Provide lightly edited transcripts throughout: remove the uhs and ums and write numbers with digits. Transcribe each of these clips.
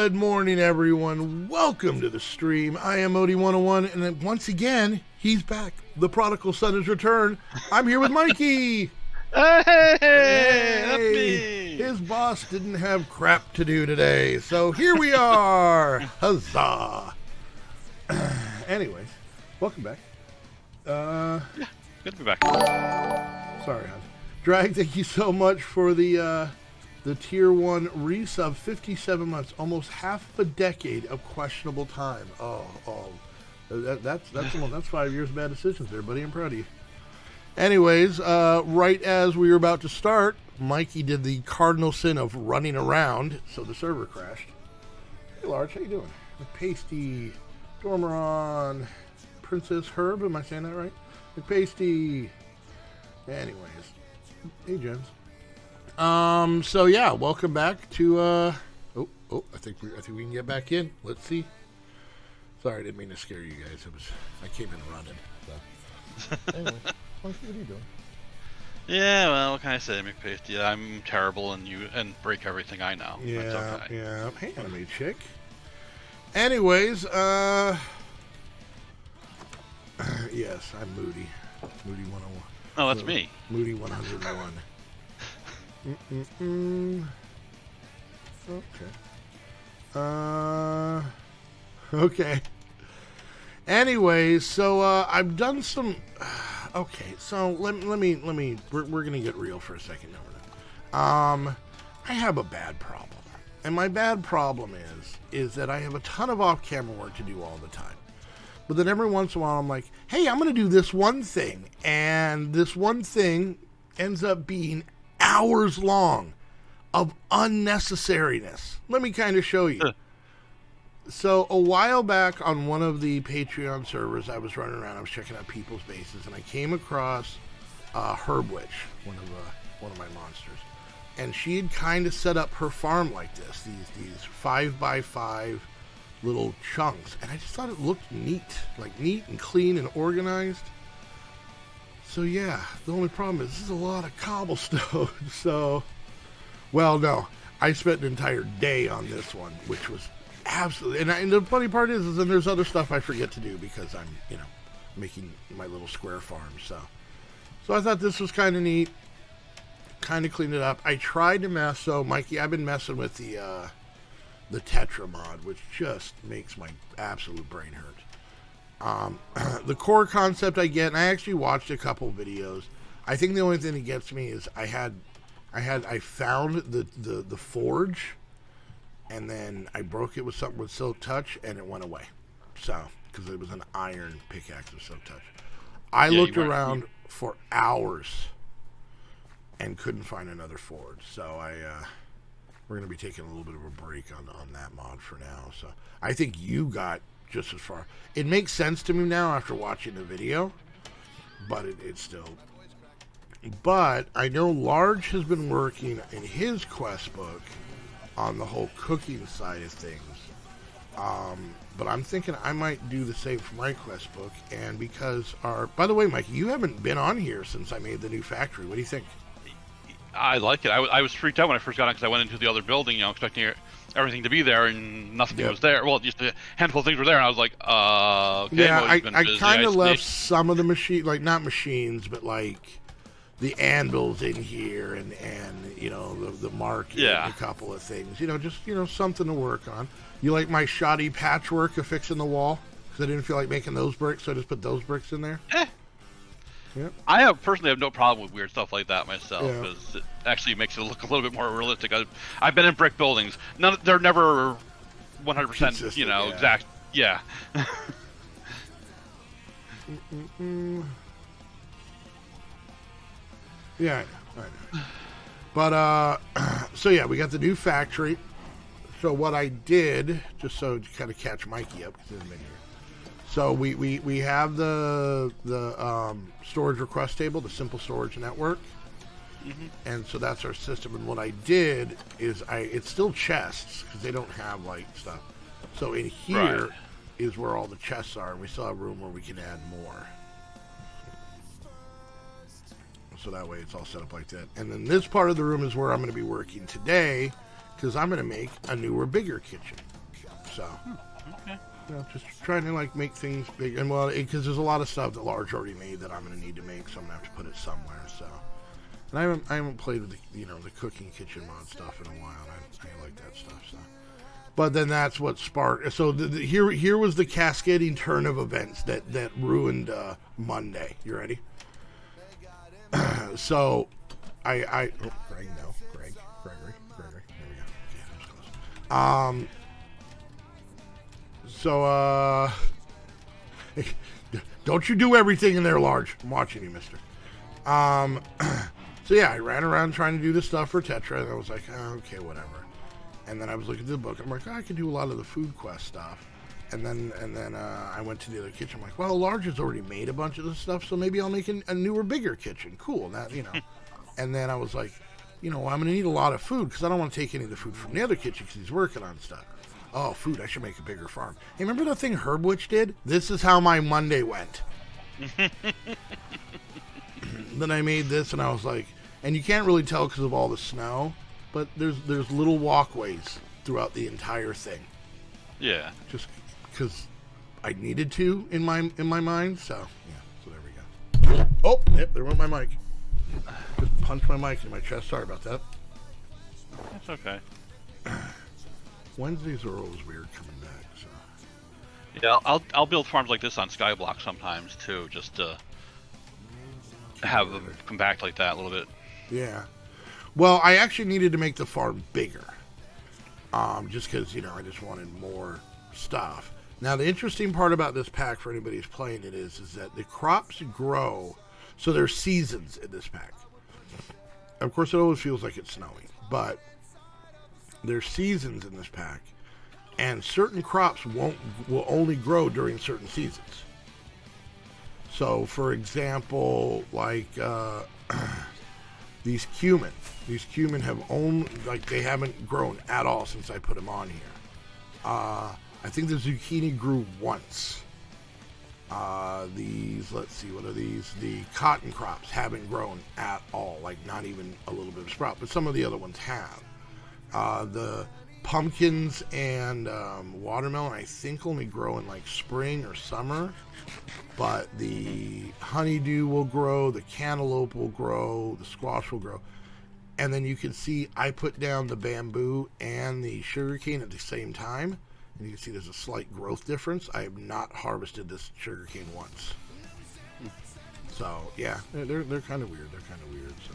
Good morning, everyone. Welcome to the stream. I am Odie101, and then once again, he's back. The prodigal son has returned. I'm here with Mikey. Hey, that's me. His boss didn't have crap to do today, so here we are. Huzzah. Anyways, welcome back. Yeah, good to be back. Sorry, hon. Drag, thank you so much for the tier 1 resub. 57 months, almost half a decade of questionable time. That's 5 years of bad decisions there, buddy. I'm proud of you. Anyways, right as we were about to start, Mikey did the cardinal sin of running around, so the server crashed. Hey, Large, how you doing? McPasty, Dormeron, Princess Herb, am I saying that right? McPasty. Anyways, hey, Jens. So yeah, welcome back to, I think we can get back in. Let's see. Sorry, I didn't mean to scare you guys. I came in running, so. Anyway, what are you doing? Yeah, well, what can I say, McPasty? I'm terrible and break everything I know. Yeah, that's okay. Yeah. Hey, anime chick. Anyways, yes, I'm Moody. Moody 101. Oh, that's me. Moody 101. Okay. Anyways, so I've done some. Okay, so let me. We're gonna get real for a second now. I have a bad problem, and my bad problem is that I have a ton of off-camera work to do all the time. But then every once in a while, I'm like, hey, I'm gonna do this one thing, and this one thing ends up being hours long of unnecessariness. Let me kind of show you. So a while back on one of the Patreon servers, I was running around, I was checking out people's bases, and I came across Herb Witch, one of my monsters, and she had kind of set up her farm like this, these 5x5 little chunks, and I just thought it looked neat, like neat and clean and organized. So yeah, the only problem is this is a lot of cobblestone. So, well, no, I spent an entire day on this one, which was absolutely. And the funny part is then there's other stuff I forget to do because I'm, making my little square farm. So I thought this was kind of neat. Kind of cleaned it up. I tried to mess. So Mikey, I've been messing with the Tetra mod, which just makes my absolute brain hurt. The core concept I get, and I actually watched a couple videos. I think the only thing that gets me is I found the forge, and then I broke it with something with Silk Touch, and it went away. So, because it was an iron pickaxe with Silk Touch. I looked around for hours and couldn't find another forge. So we're going to be taking a little bit of a break on that mod for now. So I think you got just as far. It makes sense to me now after watching the video, but it's still. But I know Large has been working in his quest book on the whole cooking side of things. But I'm thinking I might do the same for my quest book, and because by the way, Mike, you haven't been on here since I made the new factory. What do you think? I like it. I was freaked out when I first got in because I went into the other building, expecting everything to be there, and nothing was there. Well, just a handful of things were there, and I was like, okay. Yeah, I kind of left some of the machine, like not machines, but like the anvils in here, and the market, and a couple of things, just something to work on. You like my shoddy patchwork of fixing the wall? Because I didn't feel like making those bricks, so I just put those bricks in there. Yep. I personally have no problem with weird stuff like that myself, because it actually makes it look a little bit more realistic. I've been in brick buildings. They're never 100%, exact. Yeah. Yeah, I know. But so yeah, we got the new factory. So what I did, just so to kind of catch Mikey up, because he hasn't been here. So we have the storage request table, the simple storage network, and so that's our system. And what I did is it's still chests because they don't have like stuff. So in here is where all the chests are, and we still have room where we can add more. So that way it's all set up like that. And then this part of the room is where I'm going to be working today, because I'm going to make a newer, bigger kitchen. So, Okay. just trying to like make things big. And well, because there's a lot of stuff that Large already made that I'm going to need to make, so I'm going to have to put it somewhere. So, and I haven't played with the cooking kitchen mod stuff in a while. And I like that stuff. So, but then that's what sparked. So here was the cascading turn of events that ruined Monday. You ready? So, Gregory. There we go. Okay, that was close. So, don't you do everything in there, Large. I'm watching you, mister. So yeah, I ran around trying to do the stuff for Tetra, and I was like, okay, whatever. And then I was looking at the book, and I'm like, I could do a lot of the food quest stuff. And then I went to the other kitchen. I'm like, well, Large has already made a bunch of this stuff, so maybe I'll make a newer, bigger kitchen. Cool, that. And then I was like, I'm going to need a lot of food because I don't want to take any of the food from the other kitchen because he's working on stuff. Oh, food, I should make a bigger farm. Hey, remember that thing Herbwitch did? This is how my Monday went. Then I made this, and I was like, and you can't really tell because of all the snow, but there's little walkways throughout the entire thing. Yeah. Just because I needed to in my mind. So yeah. So there we go. Oh, yep, there went my mic. Just punched my mic in my chest. Sorry about that. That's okay. Wednesdays are always weird coming back. So yeah, I'll build farms like this on Skyblock sometimes too, just to have them come back like that a little bit. Yeah. Well, I actually needed to make the farm bigger. Just because, I just wanted more stuff. Now, the interesting part about this pack for anybody who's playing it is that the crops grow, so there's seasons in this pack. Of course, it always feels like it's snowing, but there's seasons in this pack, and certain crops will only grow during certain seasons. So, for example, like these cumin. These cumin have they haven't grown at all since I put them on here. I think the zucchini grew once. Let's see, what are these? The cotton crops haven't grown at all, like not even a little bit of sprout, but some of the other ones have. The pumpkins and watermelon, I think, only grow in like spring or summer. But the honeydew will grow, the cantaloupe will grow, the squash will grow. And then you can see I put down the bamboo and the sugarcane at the same time. And you can see there's a slight growth difference. I have not harvested this sugarcane once. So, yeah, they're kind of weird. So,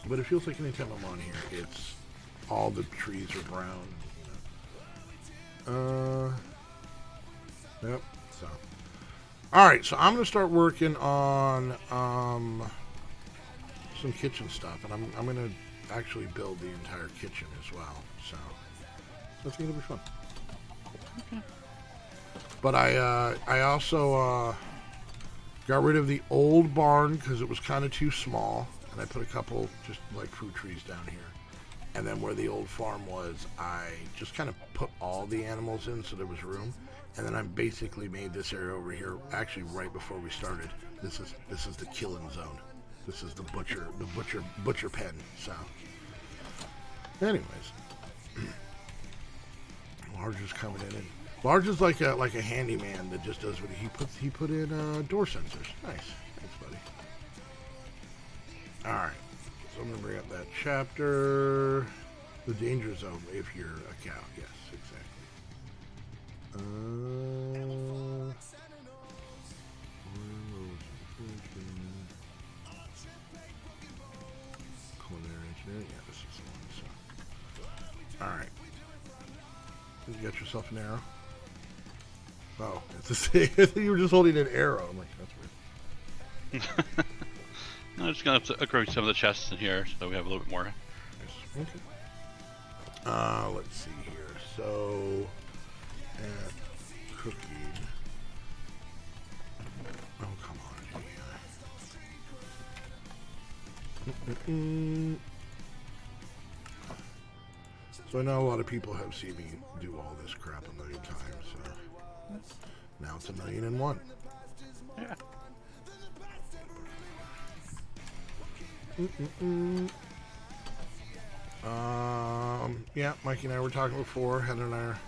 but it feels like anytime I'm on here, it's all the trees are brown. Yep, so. Alright, so I'm going to start working on some kitchen stuff, and I'm going to actually build the entire kitchen as well, so that's going to be fun. Okay. But I also got rid of the old barn because it was kind of too small, and I put a couple just like fruit trees down here. And then where the old farm was, I just kind of put all the animals in so there was room. And then I basically made this area over here, actually right before we started. This is the killing zone. This is the butcher pen. So, anyways, Large is coming in. And Large is like a handyman that just does what he put in door sensors. Nice, thanks, buddy. All right. So I'm going to bring up that chapter, the danger zone, if you're a cow. Yes, exactly. Culinary engineering. Yeah, this is the one. So, all right. You got yourself an arrow. Oh, it's the same. I think you were just holding an arrow. I'm like, that's weird. I'm just going to upgrade some of the chests in here so we have a little bit more. Okay. Let's see here. So, cooking. Oh, come on. So I know a lot of people have seen me do all this crap a million times. So now it's 1,000,001. Yeah. Yeah, Mikey and I were talking before. Heather and I are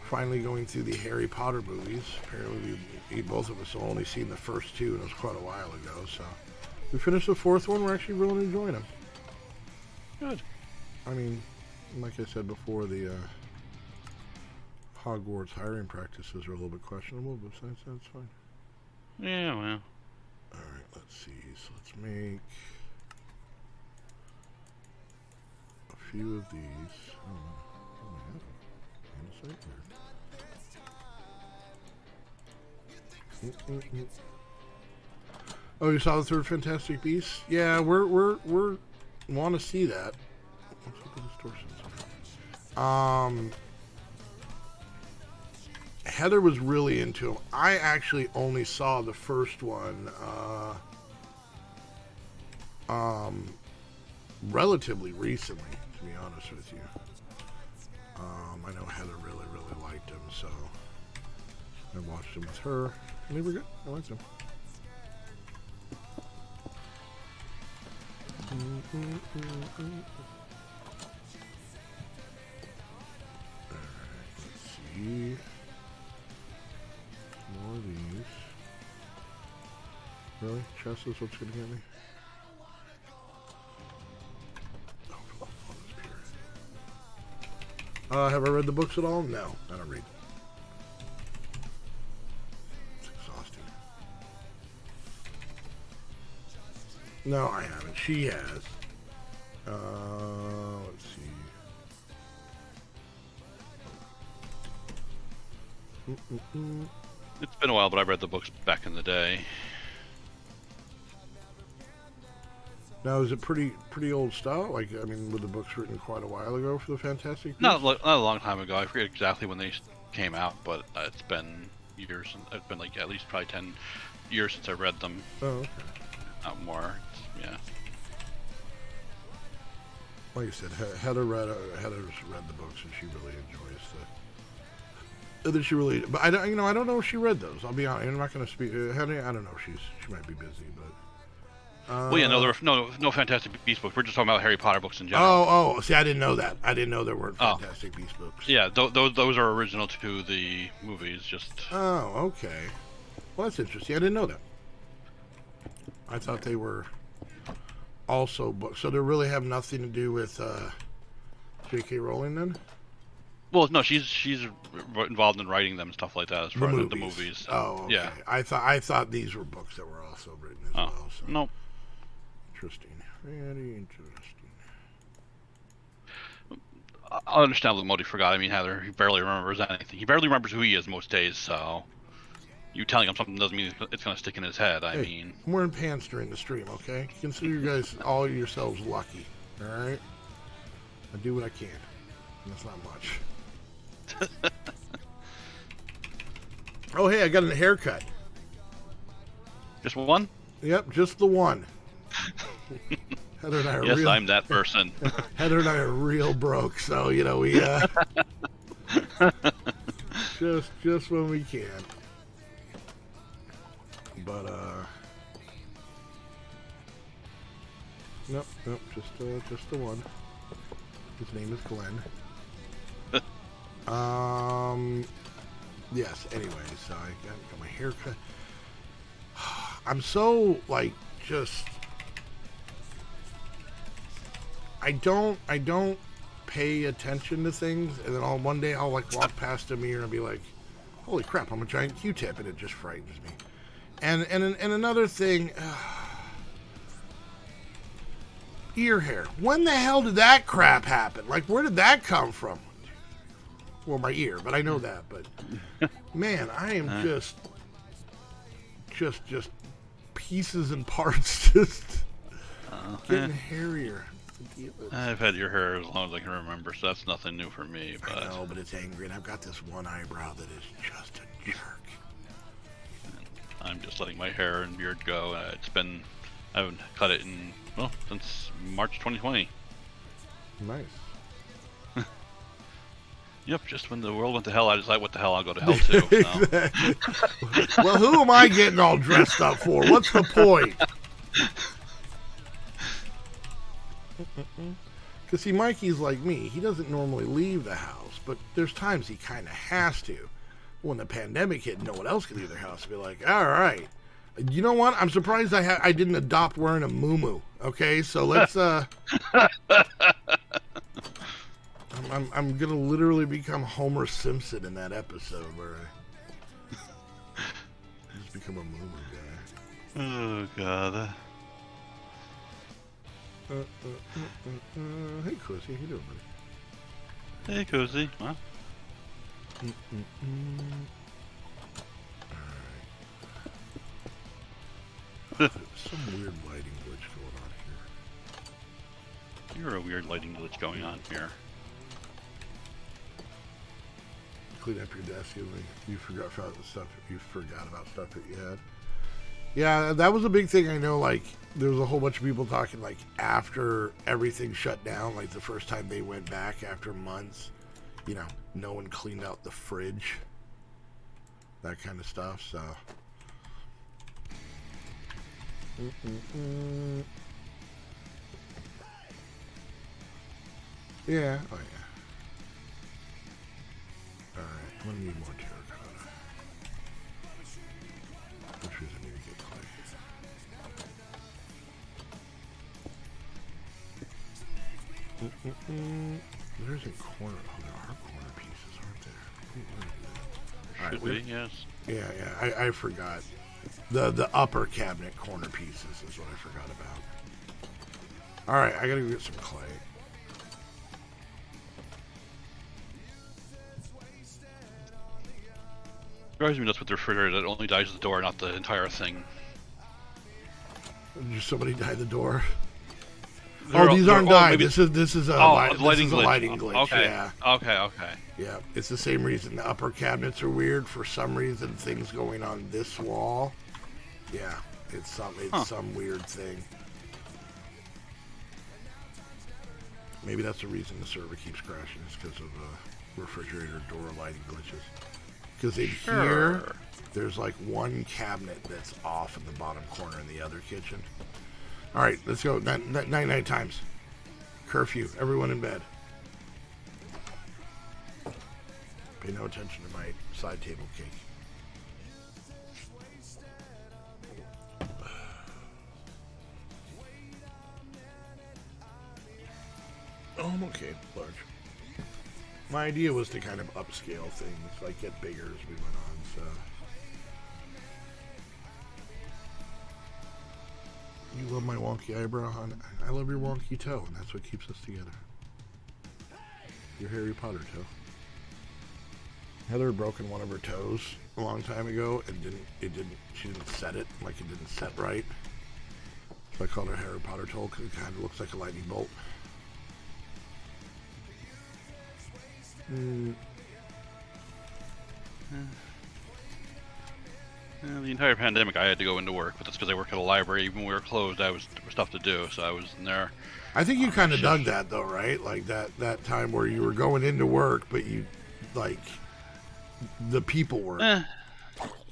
finally going through the Harry Potter movies. Apparently, both of us have only seen the first two, and it was quite a while ago. So we finished the fourth one. We're actually really enjoying them. Good. I mean, like I said before, the Hogwarts hiring practices are a little bit questionable, but besides that, it's fine. Yeah, well. Alright, let's see. So let's make a few of these. Oh, you saw the third Fantastic Beasts? Yeah, we're want to see that. What's up with distortions? Heather was really into them. I actually only saw the first one relatively recently, to be honest with you. I know Heather really, really liked them, so I watched them with her, and they were good. I liked them. Alright, let's see. More of these. Really? Chess is what's going to get me? Oh, for the funnest period. Have I read the books at all? No, I don't read. It's exhausting. No, I haven't. She has. Let's see. It's been a while, but I read the books back in the day. Now, is it pretty old style? Like, I mean, were the books written quite a while ago for the Fantastic Beasts? Not a long time ago. I forget exactly when they came out, but it's been years. It's been like at least probably 10 years since I read them. Oh, okay. Not more. Yeah. Like I said, Heather's read the books, and she really enjoys the. She really, but I don't know if she read those. I'll be honest. I'm not going to speak. Heather, I don't know. She might be busy, but. Well, yeah, no, there were no Fantastic Beasts books. We're just talking about Harry Potter books in general. Oh, see, I didn't know that. I didn't know there weren't Fantastic Beasts books. Yeah, those are original to the movies. Just. Oh, okay. Well, that's interesting. I didn't know that. I thought they were also books. So they really have nothing to do with J.K. Rowling then? Well, no, she's involved in writing them and stuff like that as far as the movies. Oh, okay. Yeah. I thought these were books that were also written as well. So. No. Interesting. Very interesting. I understand what Modi forgot. I mean, Heather, he barely remembers anything. He barely remembers who he is most days, so you telling him something doesn't mean it's going to stick in his head. I mean, I'm wearing pants during the stream, okay? Consider you guys all yourselves lucky, all right? I do what I can, and that's not much. Oh, hey, I got a haircut. Just one? Yep, just the one. Heather and I are yes, real, I'm that person. Heather and I are real broke, so we just when we can. But nope, just the one. His name is Glenn. Yes. Anyway, so I got my haircut. I'm so just. I don't pay attention to things, and then one day I'll walk past a mirror and be like, "Holy crap! I'm a giant Q-tip," and it just frightens me. And another thing, ear hair. When the hell did that crap happen? Where did that come from? Well, my ear, but I know that. But man, I am just pieces and parts, just getting hairier. I've had your hair as long as I can remember, so that's nothing new for me. But I know, but it's angry, and I've got this one eyebrow that is just a jerk. I'm just letting my hair and beard go. I haven't cut it since March 2020. Nice. Yep, just when the world went to hell, I decided what the hell I'll go to hell too. So. Exactly. Well, who am I getting all dressed up for? What's the point? Because, see, Mikey's like me. He doesn't normally leave the house, but there's times he kind of has to. When the pandemic hit, no one else could leave their house. To be like, all right, you know what? I'm surprised I didn't adopt wearing a muumuu. Okay, so let's. I'm gonna literally become Homer Simpson in that episode where I just become a muumuu guy. Oh God. Hey, Cozy, how you doing, buddy? Hey, Cozy. Huh? Alright. Some weird lighting glitch going on here. You're a weird lighting glitch going on here. Clean up your desk. You forgot about stuff that you had. Yeah, that was a big thing. I know, like, there was a whole bunch of people talking, like, after everything shut down, like, the first time they went back after months, you know, no one cleaned out the fridge. That kind of stuff, so. Yeah, oh yeah. Alright, I'm gonna need more terracotta. Which is I need to get clay. There's a corner. Oh, there are corner pieces, aren't there? Should be, yes. Yeah, I forgot. The upper cabinet corner pieces is what I forgot about. Alright, I gotta go get some clay. Drives me nuts with the refrigerator that only dies at the door, not the entire thing. Did somebody die at the door? These aren't dying. This is a lighting glitch. Okay. Yeah. Okay. Yeah. It's the same reason the upper cabinets are weird. For some reason, things going on this wall. Yeah. It's some weird thing. Maybe that's the reason the server keeps crashing. Is because of refrigerator door lighting glitches. Because in here, there's like one cabinet that's off in the bottom corner in the other kitchen. All right, let's go. Night times. Curfew. Everyone in bed. Pay no attention to my side table cake. Oh, I'm okay. Large. My idea was to kind of upscale things, like get bigger as we went on, so. You love my wonky eyebrow, hon. I love your wonky toe, and that's what keeps us together. Your Harry Potter toe. Heather had broken one of her toes a long time ago, and she didn't set it, like it didn't set right. So I called her Harry Potter toe because it kind of looks like a lightning bolt. The entire pandemic, I had to go into work, but that's because I work at a library. Even when we were closed, there was stuff to do, so I was in there. I think you kind of dug that, though, right? Like that time where you were going into work, but you, like, the people were.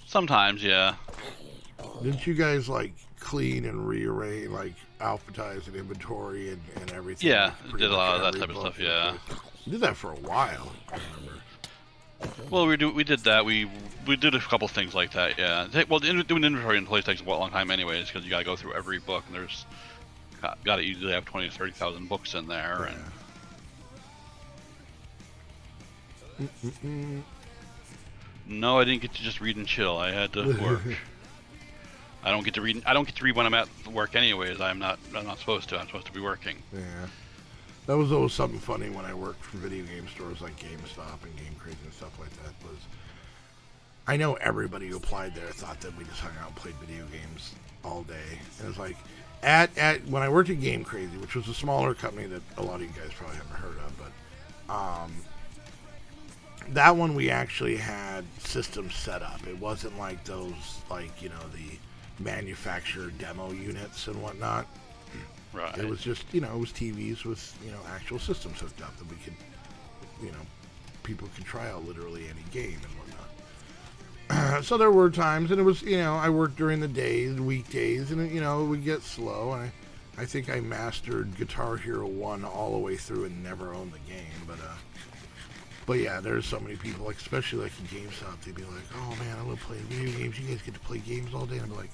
Sometimes, yeah. Didn't you guys, like, clean and rearrange, like, alphabetize and inventory and everything? Yeah, did a lot of that type of stuff, yeah. You did that for a while, I remember. Well, we did that. We did a couple things like that, yeah. Well, doing inventory in place takes a long time anyways, because you got to go through every book, and there's got to easily have 20 to 30,000 books in there. Yeah. And no, I didn't get to just read and chill. I had to work. I don't get to read when I'm at work anyways. I'm not supposed to. I'm supposed to be working. Yeah. That was always something funny when I worked for video game stores like GameStop and Game Crazy and stuff like that. Was I know everybody who applied there thought that we just hung out and played video games all day. And it's like at when I worked at Game Crazy, which was a smaller company that a lot of you guys probably haven't heard of, but that one we actually had systems set up. It wasn't like those, like, you know, the manufacturer demo units and whatnot. Right. It was just, you know, it was TVs with, you know, actual systems hooked up that we could, you know, people could try out literally any game and whatnot. So there were times, and it was, you know, I worked during the days, weekdays, and, you know, it would get slow. And I think I mastered Guitar Hero 1 all the way through and never owned the game, but yeah, there's so many people, like, especially like in GameStop, they'd be like, "Oh man, I love playing video games. You guys get to play games all day." And I'm like,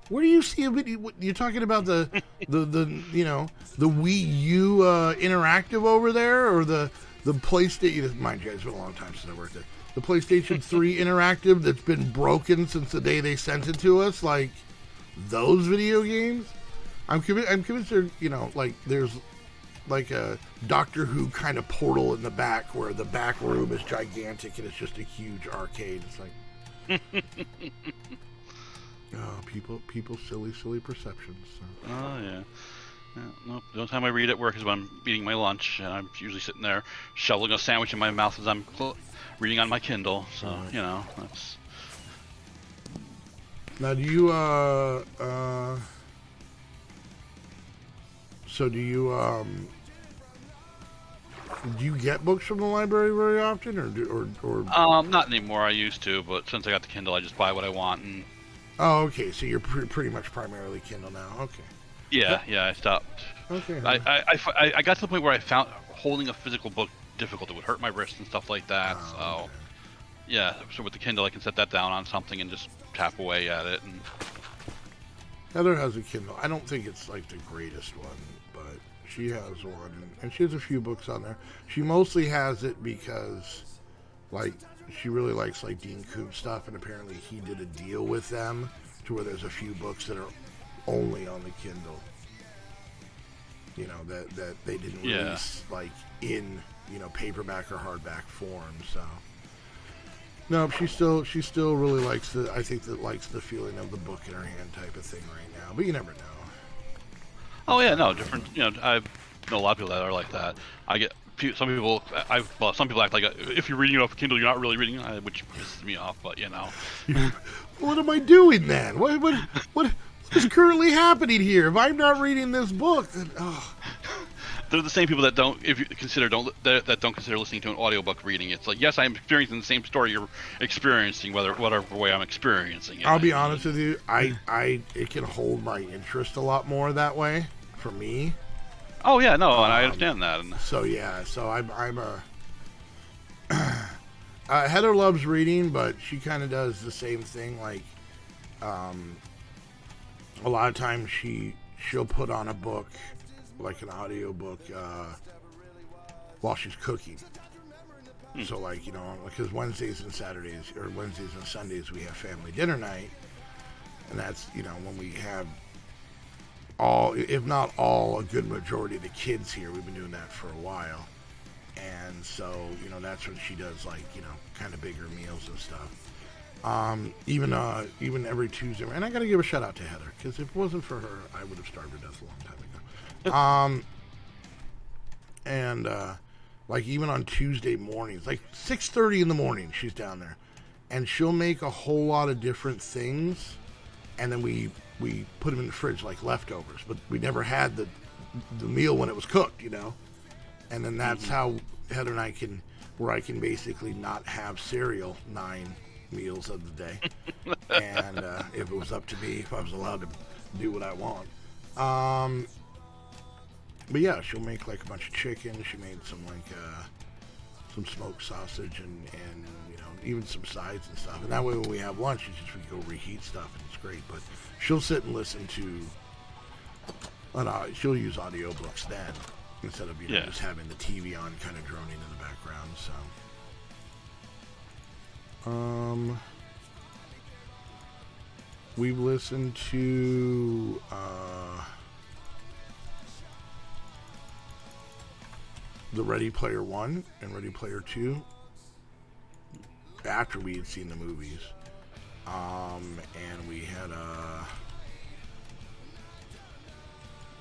"Where do you see a video? What, you're talking about the you know, the Wii U interactive over there, or the PlayStation? Mind you, it's been a long time since I worked there. The PlayStation 3 interactive that's been broken since the day they sent it to us, like those video games." I'm convinced there, you know, like there's like a Doctor Who kind of portal in the back where the back room is gigantic and it's just a huge arcade. It's like, oh, people, silly perceptions. So. Oh yeah. Nope. The only time I read at work is when I'm eating my lunch, and I'm usually sitting there shoveling a sandwich in my mouth as I'm reading on my Kindle. So right. You know, that's. Now, do you so do you get books from the library very often, or? Not anymore. I used to, but since I got the Kindle, I just buy what I want. And oh, okay. So you're pretty much primarily Kindle now. Okay. Yeah, I stopped. Okay. I got to the point where I found holding a physical book difficult. It would hurt my wrist and stuff like that. Oh, so, okay. Yeah. So with the Kindle, I can set that down on something and just tap away at it. And Heather has a Kindle. I don't think it's like the greatest one, but she has one, and she has a few books on there. She mostly has it because, like, she really likes like Dean Koontz stuff, and apparently he did a deal with them to where there's a few books that are only on the Kindle. You know, that they didn't release like in, you know, paperback or hardback form. So no, she still really likes the feeling of the book in her hand type of thing right now. But you never know. oh yeah, no different. You know, I know a lot of people that are like that. I get some people. Some people act like if you're reading it off a Kindle, you're not really reading it, which pisses me off. But you know, what am I doing then? What is currently happening here? If I'm not reading this book, then they're the same people that don't consider listening to an audiobook reading. It's like, yes, I'm experiencing the same story you're experiencing, whatever way I'm experiencing it. I'll be honest with you, it can hold my interest a lot more that way for me. Oh yeah, no, and I understand that. So yeah, so I'm a Heather loves reading, but she kind of does the same thing. Like, a lot of times she'll put on a book, like an audio book, while she's cooking. So like, you know, because Wednesdays and Sundays we have family dinner night, and that's, you know, when we have all, if not all, a good majority of the kids here. We've been doing that for a while, and so, you know, that's when she does, like, you know, kind of bigger meals and stuff. Even every Tuesday, and I got to give a shout out to Heather, because if it wasn't for her, I would have starved to death a long time ago. Like, even on Tuesday mornings, like 6:30 in the morning, she's down there, and she'll make a whole lot of different things, and then we put them in the fridge like leftovers, but we never had the meal when it was cooked, you know. And then that's how Heather and I can basically not have cereal 9 meals of the day. And if it was up to me, if I was allowed to do what I want. But yeah, she'll make like a bunch of chicken. She made some some smoked sausage and you know, even some sides and stuff. And that way when we have lunch, it's just we go reheat stuff, and it's great. But she'll sit and listen to, she'll use audiobooks then, instead of, you know, just having the TV on kind of droning in the background. So we've listened to the Ready Player 1 and Ready Player 2 after we had seen the movies. And we had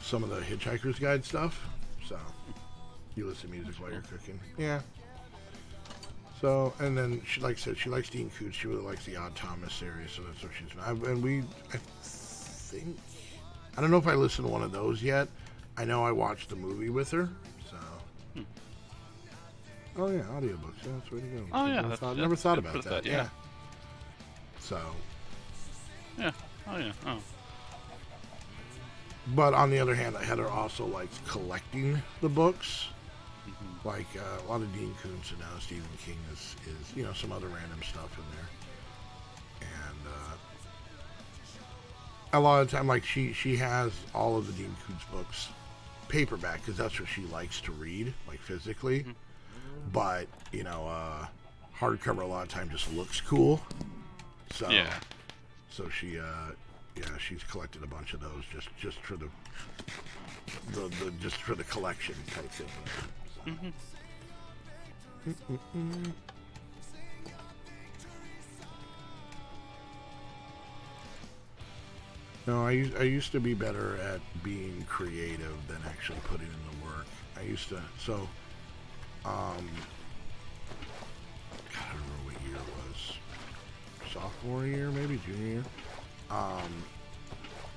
some of the Hitchhiker's Guide stuff. So you listen to music while you're cooking. Yeah. So, and then she, like I said, she likes Dean Koontz. She really likes the Odd Thomas series, so that's what she's. I think, I don't know if I listened to one of those yet. I know I watched the movie with her. So. Oh yeah, audiobooks. Yeah, that's the way to go. Oh yeah, never thought about that. Yeah. So. Yeah. Oh yeah. Oh. But on the other hand, Heather also likes collecting the books. Mm-hmm. Like a lot of Dean Koontz and now Stephen King is some other random stuff in there. And a lot of the time, like she has all of the Dean Koontz books paperback because that's what she likes to read, like physically. Mm-hmm. But hardcover a lot of time just looks cool. So yeah. So she's collected a bunch of those just for the just for the collection type thing. So. Mm-hmm. No, I used to be better at being creative than actually putting in the work. I used to, so, God, I don't remember what year it was. Sophomore year, maybe junior year.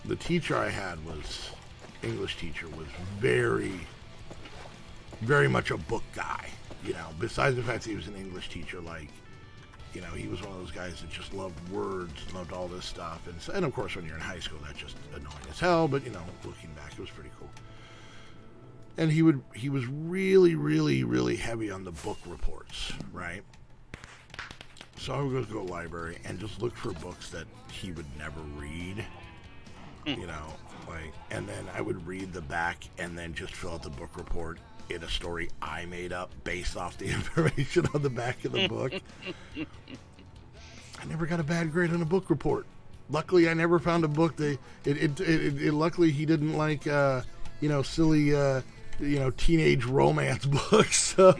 The teacher I had was, English teacher, was very, very much a book guy. You know, besides the fact that he was an English teacher, like, you know, he was one of those guys that just loved words, loved all this stuff. And of course, when you're in high school, that's just annoying as hell. But, you know, looking back, it was pretty cool. And he was really, really, really heavy on the book reports, right? So I would go to the library and just look for books that he would never read, you know, like, and then I would read the back and then just fill out the book report in a story I made up based off the information on the back of the book. I never got a bad grade on a book report. Luckily, I never found a book that luckily he didn't like, you know, silly, you know, teenage romance books. So,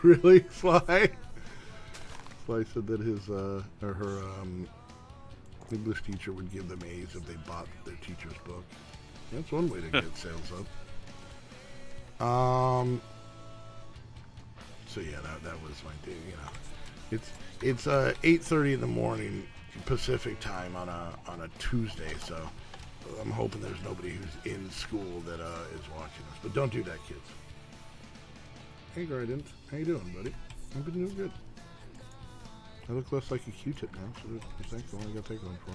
really, Sly? Sly said that his or her English teacher would give them A's if they bought their teacher's book. That's one way to get sales up. So yeah, that was my day. You know, it's 8:30 in the morning Pacific time on a Tuesday. So I'm hoping there's nobody who's in school that is watching us. But don't do that, kids. Hey, Gardens, how you doing, buddy? I've been doing good. I look less like a Q-tip now, so just thankful I got that going for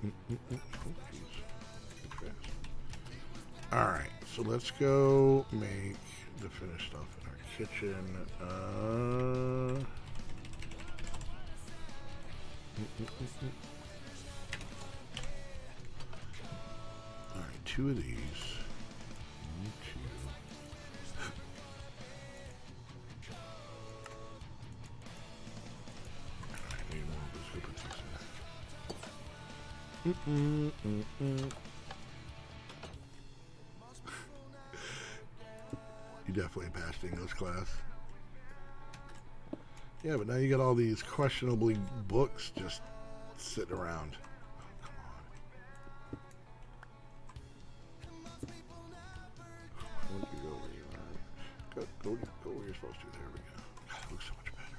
me. Oh, jeez. Fast. Alright, so let's go make the finished stuff in our kitchen. Alright, 2 of these. 2. You definitely passed English class. Yeah, but now you got all these questionably books just sitting around. Oh, come on. Why don't you go where you are? Go where you're supposed to. There we go. God, it looks so much better.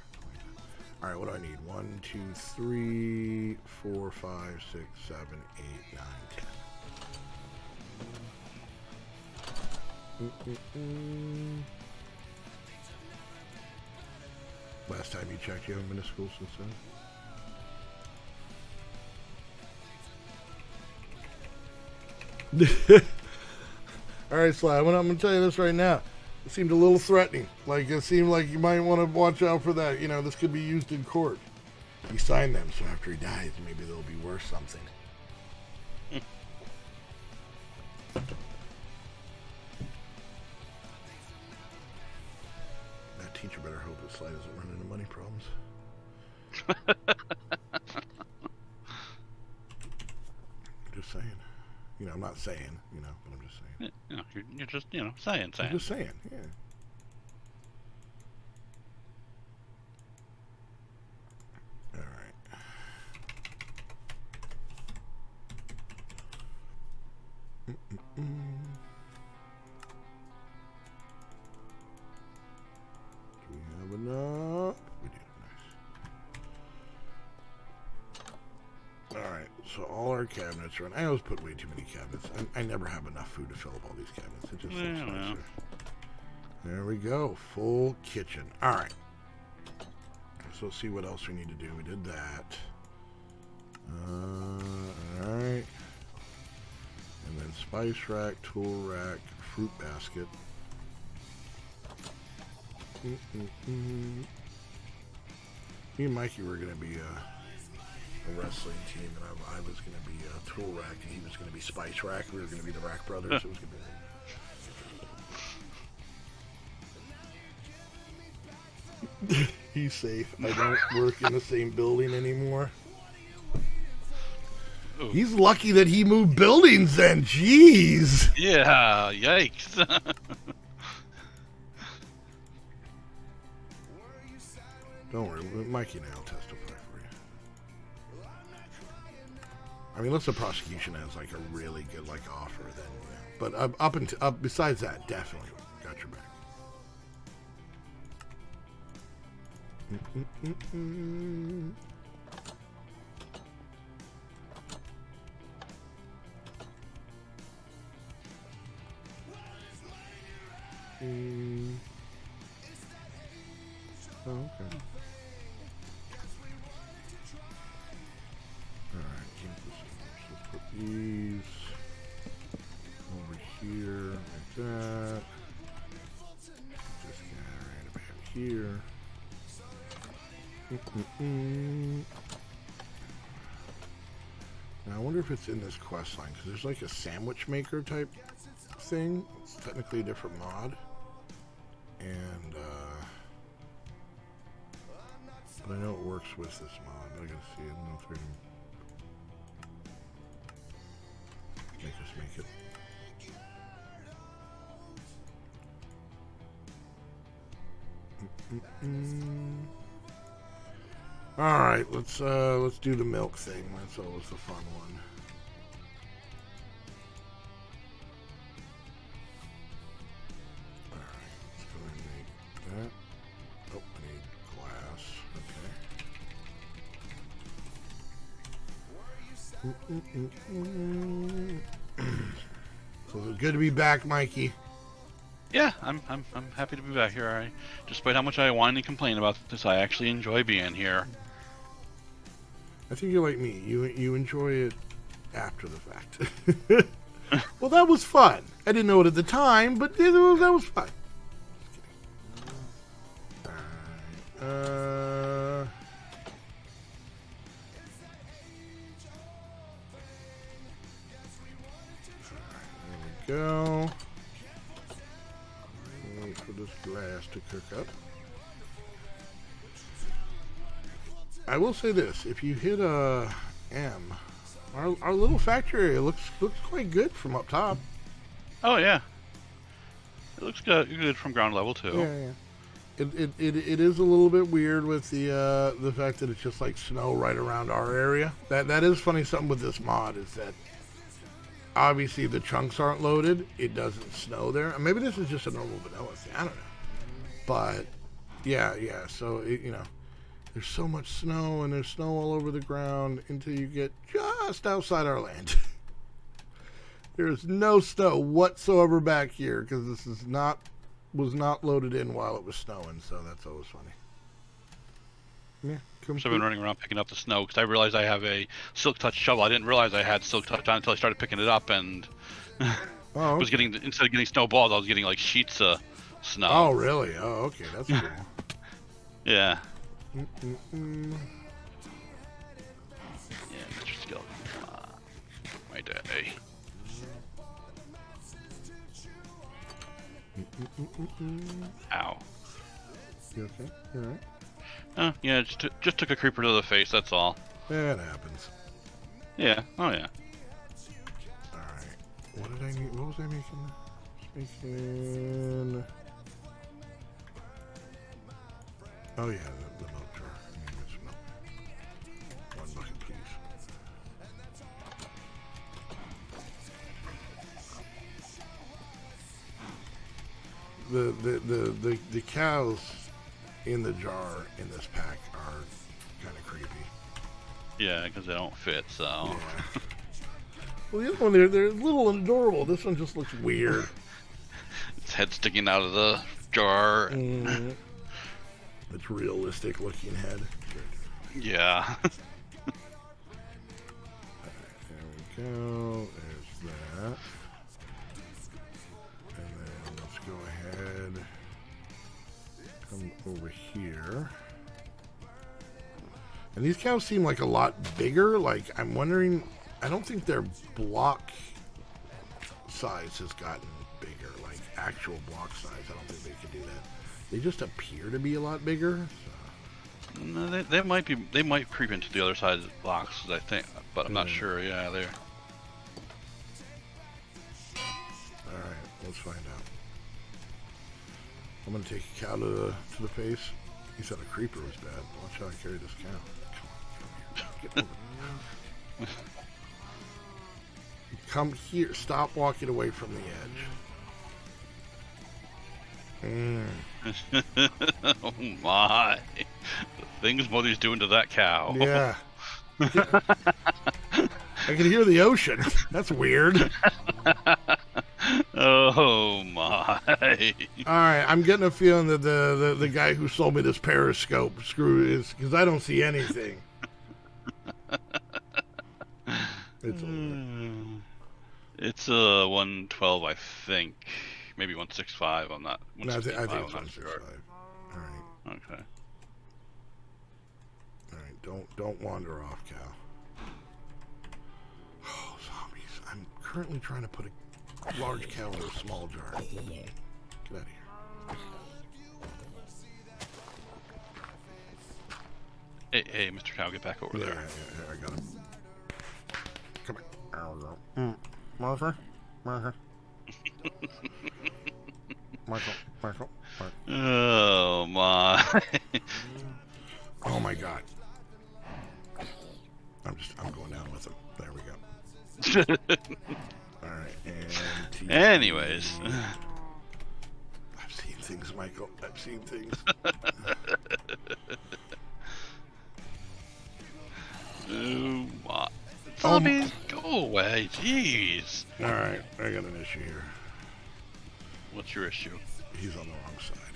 All right, what do I need? 1, 2, 3, 4, 5, 6, 7, 8, 9, 10. Last time you checked, you haven't been to school since then? All right, Sly, I'm going to tell you this right now. It seemed a little threatening. Like, it seemed like you might want to watch out for that. You know, this could be used in court. He signed them, so after he dies, maybe they'll be worth something. That teacher better hope that Sly doesn't run into money problems. Just saying. You know, I'm not saying, you know, but I'm just saying. You know, you're just, you know, saying. I'm just saying, yeah. All right. Do we have enough? We do. Nice. All right. So all our cabinets are in. I always put way too many cabinets. I never have enough food to fill up all these cabinets. It just looks nicer. There we go. Full kitchen. All right. so let's see what else we need to do. We did that. Alright. And then spice rack, tool rack, fruit basket. Me and Mikey were going to be a wrestling team, and I was going to be a tool rack, and he was going to be spice rack. We were going to be the Rack Brothers. It was going to be He's safe. I don't work in the same building anymore. Ooh. He's lucky that he moved buildings then. Jeez. Yeah, yikes. Don't worry, Mikey and I will testify for you. I mean, unless the prosecution has like a really good like offer, then yeah. But up besides that, definitely got your back. Oh, okay. Alright, let's put these over here like that. This guy right about here. Now I wonder if it's in this quest line, because there's like a sandwich maker type thing. It's technically a different mod. And but I know it works with this mod. I gotta see. I don't know if I can make us make it. All right, let's do the milk thing. That's always the fun one. All right, let's go ahead and make that. Oh, I need glass. Okay. So it's good to be back, Mikey. Yeah, I'm happy to be back here. Despite how much I whine and complain about this, I actually enjoy being here. I think you're like me. You enjoy it after the fact. Well, that was fun. I didn't know it at the time, but that was fun. There we go. Wait for this glass to cook up. I will say this: if you hit a M, our little factory area looks quite good from up top. Oh yeah, it looks good from ground level too. Yeah. It is a little bit weird with the fact that it's just like snow right around our area. That is funny. Something with this mod is that obviously the chunks aren't loaded. It doesn't snow there. And maybe this is just a normal vanilla thing. I don't know. But yeah. So there's so much snow, and there's snow all over the ground until you get just outside our land. There's no snow whatsoever back here because this was not loaded in while it was snowing, so that's always funny. Yeah, so I've been running around picking up the snow because I realized I have a Silk Touch shovel. I didn't realize I had Silk Touch on until I started picking it up, and was getting, instead of getting snowballs, I was getting like sheets of snow. Oh, really? Oh, okay, that's cool. Yeah. Yeah, Mr. Skeleton. My day. Ow. You okay? You alright? Yeah, just took a creeper to the face, that's all. That happens. Yeah, oh yeah. Alright. What did I need? What was I making? Making... Oh yeah, the milk jar. I need some milk. 1 bucket, please. The cows in the jar in this pack are kind of creepy. Yeah, because they don't fit, so. Yeah. Well, the other one, they're little and adorable. This one just looks weird. Its head sticking out of the jar. It's realistic looking head. Yeah. There we go. There's that. And then let's go ahead. Come over here. And these cows seem like a lot bigger. Like, I'm wondering, I don't think their block size has gotten bigger. Like, actual block size. I don't think they could do that. They just appear to be a lot bigger. So. No, they might creep into the other side of the box, I think, but I'm not sure. Yeah, they're. All right, let's find out. I'm gonna take a cow to the face. He said a creeper was bad. Watch how I carry this cow. Come here. Get over here. Come here. Stop walking away from the edge. Oh my! The things Mother's doing to that cow. Yeah. I can hear the ocean. That's weird. Oh my! All right, I'm getting a feeling that the guy who sold me this periscope is because I don't see anything. It's over. It's 112, I think. Maybe 165. I'm not. No, I think it's 165. Sure. All right. Okay. All right. Don't wander off, cow. Oh, zombies! I'm currently trying to put a large cow in a small jar. Get out of here. Hey, Mr. Cow, get back over there. Yeah, I got him. Come here. Martha? Michael. Oh my! Oh my God. I'm going down with him. There we go. All right, and anyways, I've seen things, Michael. I've seen things. oh my! Zombies, go away! Jeez. All right, I got an issue here. What's your issue? He's on the wrong side.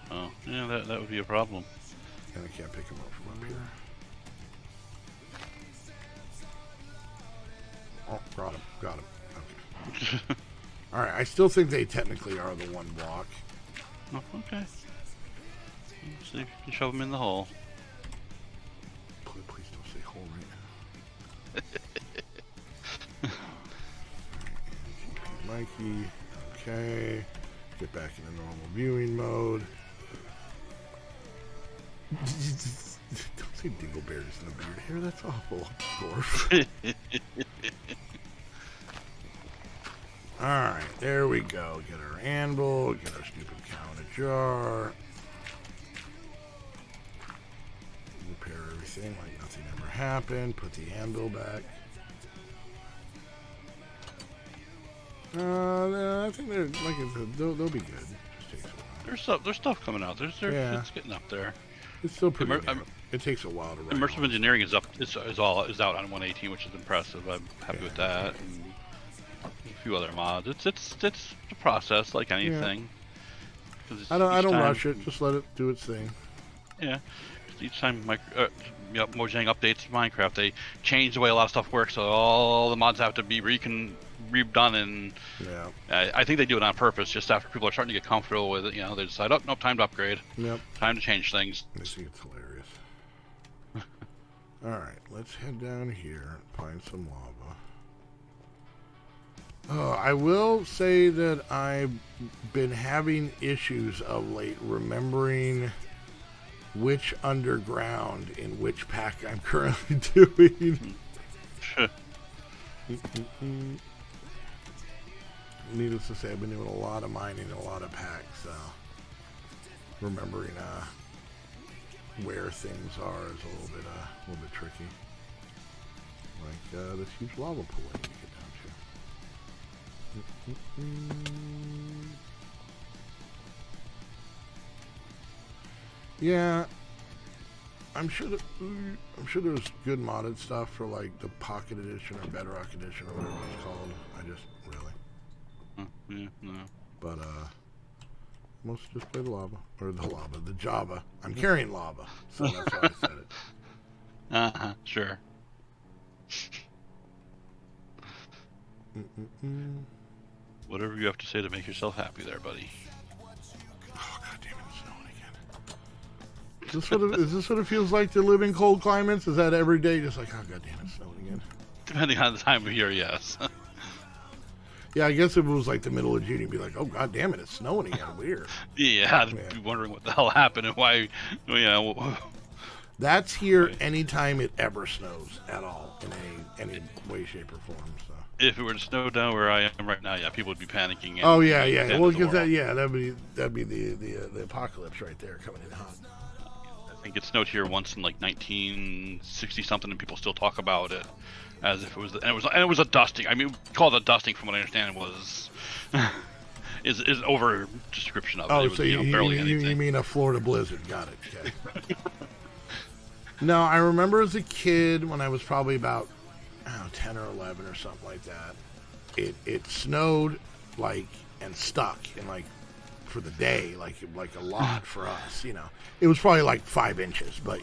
Oh, yeah, that would be a problem. And I can't pick him up from up here. Oh, got him. Okay. All right, I still think they technically are the one block. Oh, okay. Let's see if you can shove them in the hole. Please don't say hole right now. Mikey. Okay. Get back into normal viewing mode. Don't say dingleberries in the beard hair. That's awful. Gorf. Alright, there we go. Get our anvil. Get our stupid cow in a jar. Repair everything like nothing ever happened. Put the anvil back. I think they're like they'll be good. Just takes a while. There's stuff coming out. Yeah. It's getting up there. It's still pretty. It takes a while to write. Immersive engineering is up. Is out on 118, which is impressive. I'm happy with that. And a few other mods. It's the process like anything. I don't rush it. Just let it do its thing. Yeah. Each time Mojang updates Minecraft, they change the way a lot of stuff works, so all the mods have to be redone, and I think they do it on purpose. Just after people are starting to get comfortable with it, they decide, oh, nope, time to upgrade. Yep. Time to change things. I think it's hilarious. All right, let's head down here and find some lava. I will say that I've been having issues of late remembering which underground in which pack I'm currently doing. Needless to say, I've been doing a lot of mining and a lot of packs, so remembering where things are is a little bit tricky. Like this huge lava pool I need to get down to. Yeah, I'm sure there's good modded stuff for like the Pocket Edition or Bedrock Edition or whatever it's called. I just really. Yeah, no. But Most just play the lava. Or the Java. I'm carrying lava, so that's why I said it. Sure. Whatever you have to say to make yourself happy there, buddy. Oh, God damn it, it's snowing again. Is this what it feels like to live in cold climates? Is that every day just like, oh, God damn it, it's snowing again? Depending on the time of year, yes. Yeah, I guess if it was like the middle of June, you'd be like, oh, God damn it, it's snowing again. Weird. Yeah, I'd be wondering what the hell happened and why, That's here anytime it ever snows at all in any way, shape, or form. So if it were to snow down where I am right now, yeah, people would be panicking. Oh yeah. Well, because that'd be the apocalypse right there coming in hot. I think it snowed here once in like 1960 something, and people still talk about it as if it was. And it was a dusting. I mean, call it a dusting. From what I understand, was is over description of it. Oh, It was, so you mean a Florida blizzard? Got it. Okay. No, I remember as a kid when I was probably about 10 or 11 or something like that. It snowed and stuck and for the day like a lot for us. It was probably like 5 inches, but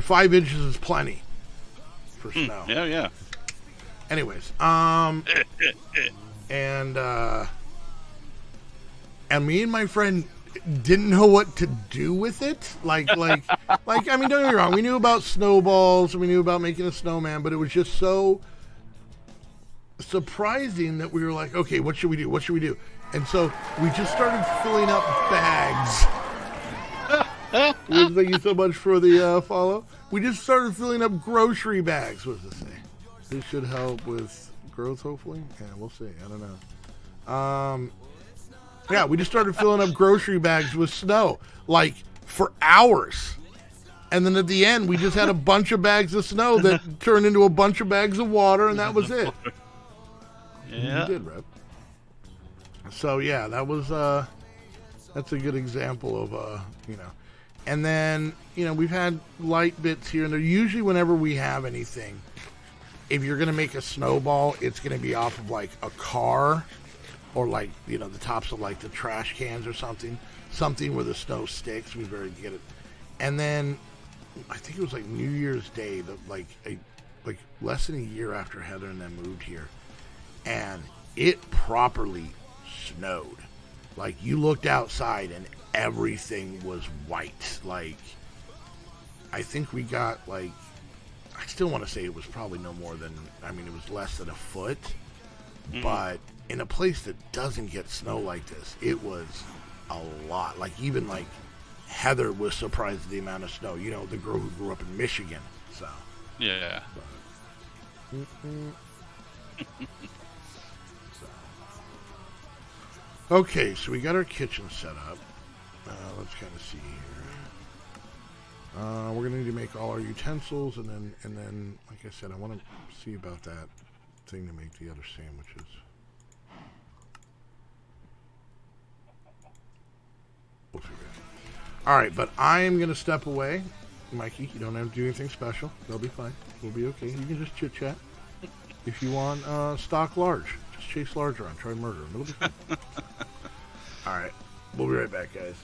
5 inches is plenty for snow. Yeah. Anyways, and me and my friend didn't know what to do with it. I mean, don't get me wrong. We knew about snowballs and we knew about making a snowman, but it was just so surprising that we were like, okay, what should we do? What should we do? And so we just started filling up bags. Thank you so much for the follow. We just started filling up grocery bags. What does it say? This should help with growth, hopefully. Yeah, we'll see. I don't know. Yeah, we just started filling up grocery bags with snow, for hours. And then at the end, we just had a bunch of bags of snow that turned into a bunch of bags of water, and that was it. Yeah. You did, Rep. So, yeah, that was, that's a good example of, And then, we've had light bits here and there. Usually whenever we have anything, if you're going to make a snowball, it's going to be off of, a car. Or the tops of the trash cans or something where the snow sticks. We better get it. And then I think it was New Year's Day, less than a year after Heather and them moved here, and it properly snowed. You looked outside and everything was white. I think we got I still want to say it was probably no more than, it was less than a foot, but in a place that doesn't get snow like this, it was a lot. Even Heather was surprised at the amount of snow. The girl who grew up in Michigan. So yeah. Okay, so we got our kitchen set up. Let's kind of see here. We're gonna need to make all our utensils, and then, like I said, I want to see about that thing to make the other sandwiches. We'll figure it out. All right, but I am going to step away. Mikey, you don't have to do anything special. They'll be fine. We'll be okay. You can just chit-chat. If you want stock large, just chase large around. Try murder them. It'll be fine. All right. We'll be right back, guys.